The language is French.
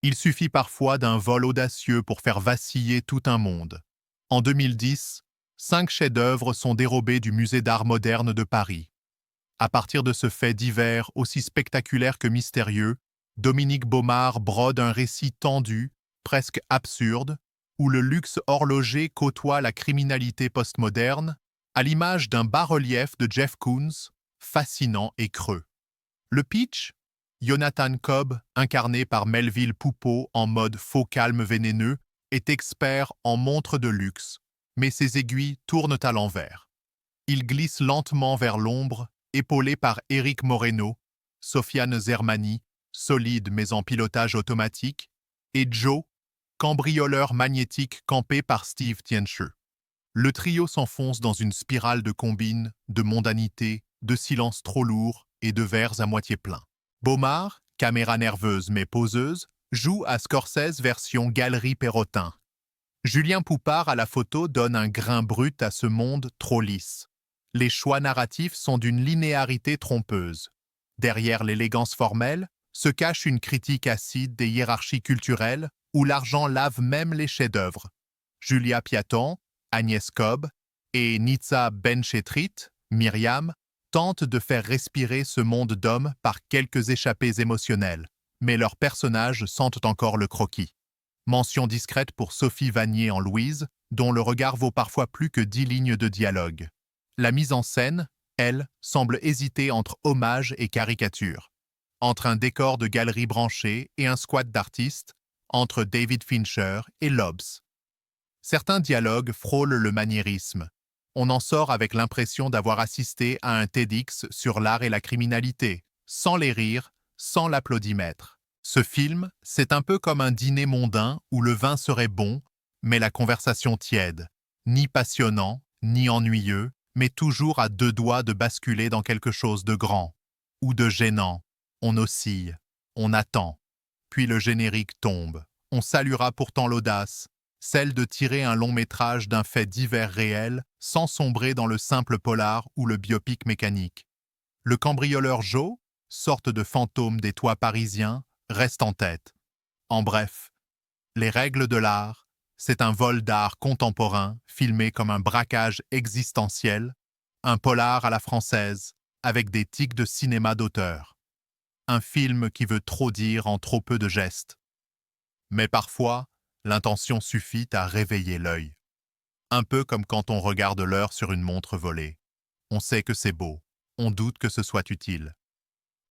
Il suffit parfois d'un vol audacieux pour faire vaciller tout un monde. En 2010, 5 chefs-d'œuvre sont dérobés du Musée d'art moderne de Paris. À partir de ce fait divers aussi spectaculaire que mystérieux, Dominique Baumard brode un récit tendu, presque absurde, où le luxe horloger côtoie la criminalité postmoderne, à l'image d'un bas-relief de Jeff Koons, fascinant et creux. Le pitch? Jonathan Cobb, incarné par Melville Poupeau en mode faux calme vénéneux, est expert en montres de luxe, mais ses aiguilles tournent à l'envers. Il glisse lentement vers l'ombre, épaulé par Éric Moreno, Sofiane Zermani, solide mais en pilotage automatique, et Joe, cambrioleur magnétique campé par Steve Tiencheux. Le trio s'enfonce dans une spirale de combines, de mondanité, de silence trop lourd et de verres à moitié pleins. Baumard, caméra nerveuse mais poseuse, joue à Scorsese version galerie Perrotin. Julien Poupard à la photo donne un grain brut à ce monde trop lisse. Les choix narratifs sont d'une linéarité trompeuse. Derrière l'élégance formelle se cache une critique acide des hiérarchies culturelles où l'argent lave même les chefs-d'œuvre. Julia Piaton, Agnès Cobb et Nitza Benchetrit, Myriam, tentent de faire respirer ce monde d'hommes par quelques échappées émotionnelles, mais leurs personnages sentent encore le croquis. Mention discrète pour Sophie Vanier en Louise, dont le regard vaut parfois plus que 10 lignes de dialogue. La mise en scène, elle, semble hésiter entre hommage et caricature. Entre un décor de galerie branchée et un squat d'artistes, entre David Fincher et Lobbs. Certains dialogues frôlent le maniérisme. On en sort avec l'impression d'avoir assisté à un TEDx sur l'art et la criminalité, sans les rires, sans l'applaudimètre. Ce film, c'est un peu comme un dîner mondain où le vin serait bon, mais la conversation tiède. Ni passionnant, ni ennuyeux, mais toujours à deux doigts de basculer dans quelque chose de grand. Ou de gênant. On oscille. On attend. Puis le générique tombe. On saluera pourtant l'audace, celle de tirer un long métrage d'un fait divers réel sans sombrer dans le simple polar ou le biopic mécanique. Le cambrioleur Joe, sorte de fantôme des toits parisiens, reste en tête. En bref, les règles de l'art, c'est un vol d'art contemporain filmé comme un braquage existentiel, un polar à la française, avec des tics de cinéma d'auteur. Un film qui veut trop dire en trop peu de gestes. Mais parfois, l'intention suffit à réveiller l'œil. Un peu comme quand on regarde l'heure sur une montre volée. On sait que c'est beau, on doute que ce soit utile.